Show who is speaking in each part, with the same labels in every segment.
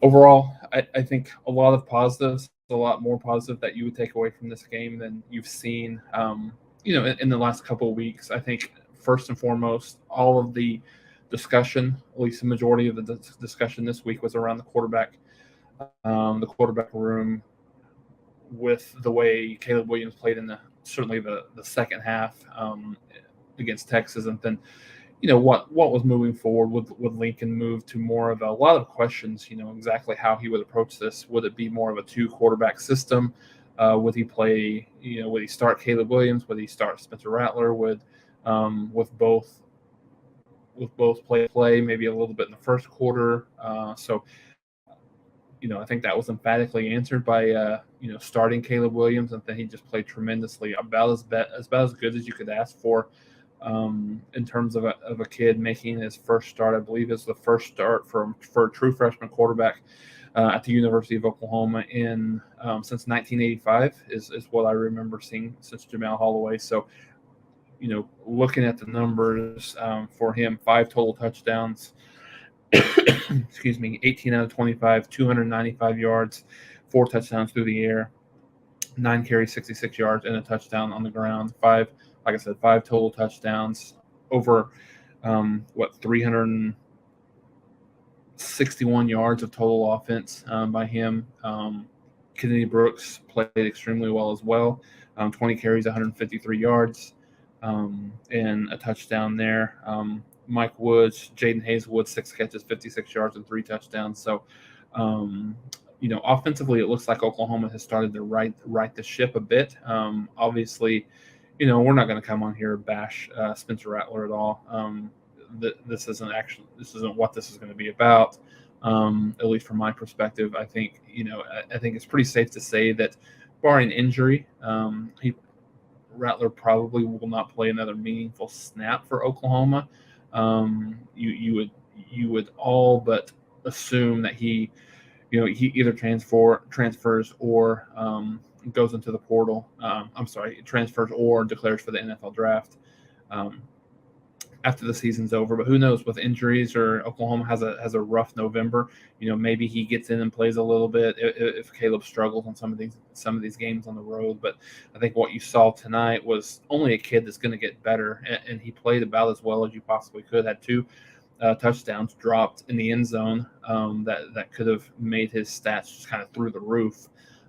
Speaker 1: overall, I think a lot of positives, a lot more positive that you would take away from this game than you've seen, in the last couple of weeks. I think first and foremost, all of the discussion, at least the majority of the discussion this week, was around the quarterback room with the way Caleb Williams played in certainly the second half against Texas, and then what was moving forward. Would Lincoln move to more of a lot of questions, exactly how he would approach this? Would it be more of a two quarterback system? Would he play, would he start Caleb Williams? Would he start Spencer Rattler? Would with both play maybe a little bit in the first quarter? So I think that was emphatically answered by starting Caleb Williams, and then he just played tremendously, about as good as you could ask for, in terms of a kid making his first start. I believe is the first start for a true freshman quarterback at the University of Oklahoma in since 1985 is what I remember seeing since Jamal Holloway. So looking at the numbers for him, 5 total touchdowns. Excuse me, 18 out of 25, 295 yards, 4 touchdowns through the air, 9 carries, 66 yards, and a touchdown on the ground. Like I said, 5 total touchdowns, over 361 yards of total offense by him. Kennedy Brooks played extremely well as well. 20 carries, 153 yards, and a touchdown there. Mike Woods, Jaden Hazelwood, 6 catches, 56 yards, and 3 touchdowns. So, offensively, it looks like Oklahoma has started to right the ship a bit. Obviously, we're not going to come on here and bash Spencer Rattler at all. This isn't what this is going to be about. At least from my perspective, I think it's pretty safe to say that, barring injury, Rattler probably will not play another meaningful snap for Oklahoma. You would all but assume that he either transfers or goes into the portal. Transfers or declares for the NFL draft after the season's over. But who knows, with injuries, or Oklahoma has a rough November. Maybe he gets in and plays a little bit if Caleb struggles on some of these games on the road. But I think what you saw tonight was only a kid that's going to get better, and he played about as well as you possibly could. Had 2 touchdowns dropped in the end zone that could have made his stats just kind of through the roof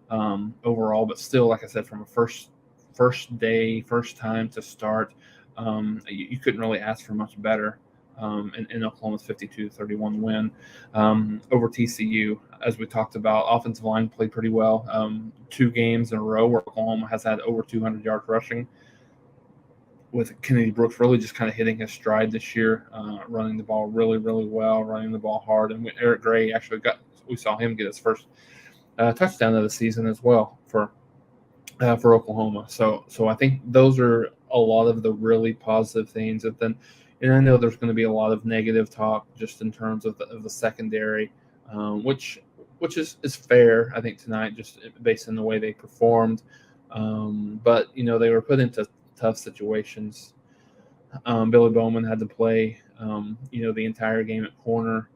Speaker 1: overall. But still, like I said, from a first time to start, you couldn't really ask for much better in Oklahoma's 52-31 win over TCU. As we talked about, offensive line played pretty well. 2 games in a row where Oklahoma has had over 200 yards rushing, with Kennedy Brooks really just kind of hitting his stride this year, running the ball really, really well, running the ball hard. And Eric Gray we saw him get his first touchdown of the season as well for Oklahoma. So I think those are a lot of the really positive things. And I know there's going to be a lot of negative talk just in terms of the secondary, which is fair, I think, tonight, just based on the way they performed. But they were put into tough situations. Billy Bowman had to play, the entire game at corner.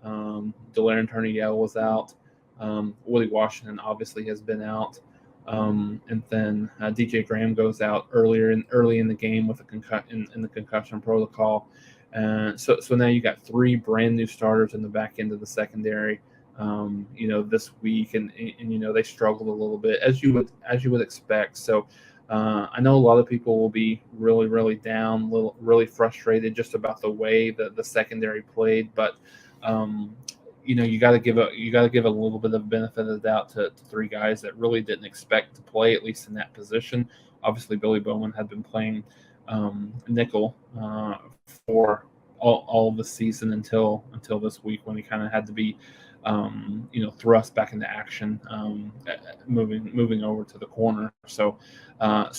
Speaker 1: Delaren Turner-Yell was out. Woody Washington obviously has been out. And then DJ Graham goes out early in the game with in the concussion protocol. So now you got 3 brand new starters in the back end of the secondary. This week, and they struggled a little bit, as you would expect. So I know a lot of people will be really, really down, really frustrated just about the way that the secondary played. But you got to give a little bit of benefit of the doubt to 3 guys that really didn't expect to play, at least in that position. Obviously, Billy Bowman had been playing nickel for all of the season until this week, when he kind of had to be thrust back into action, moving over to the corner. So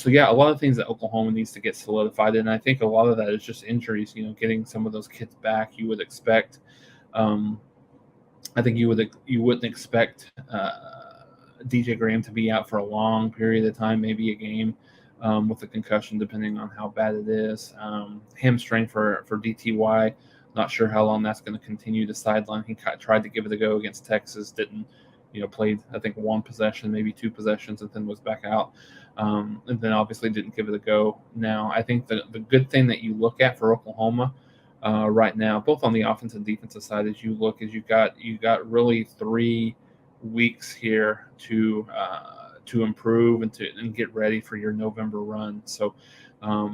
Speaker 1: yeah, a lot of things that Oklahoma needs to get solidified, and I think a lot of that is just injuries. Getting some of those kids back, you would expect. I think you wouldn't expect DJ Graham to be out for a long period of time, maybe a game with a concussion, depending on how bad it is. Hamstring for DTY Not sure how long that's going to continue to sideline. He tried to give it a go against Texas, didn't, played, I think, one possession, maybe two possessions, and then was back out. And then obviously didn't give it a go. Now, I think the good thing that you look at for Oklahoma right now, both on the offensive and defensive side, as you got really 3 weeks here to improve and get ready for your November run. So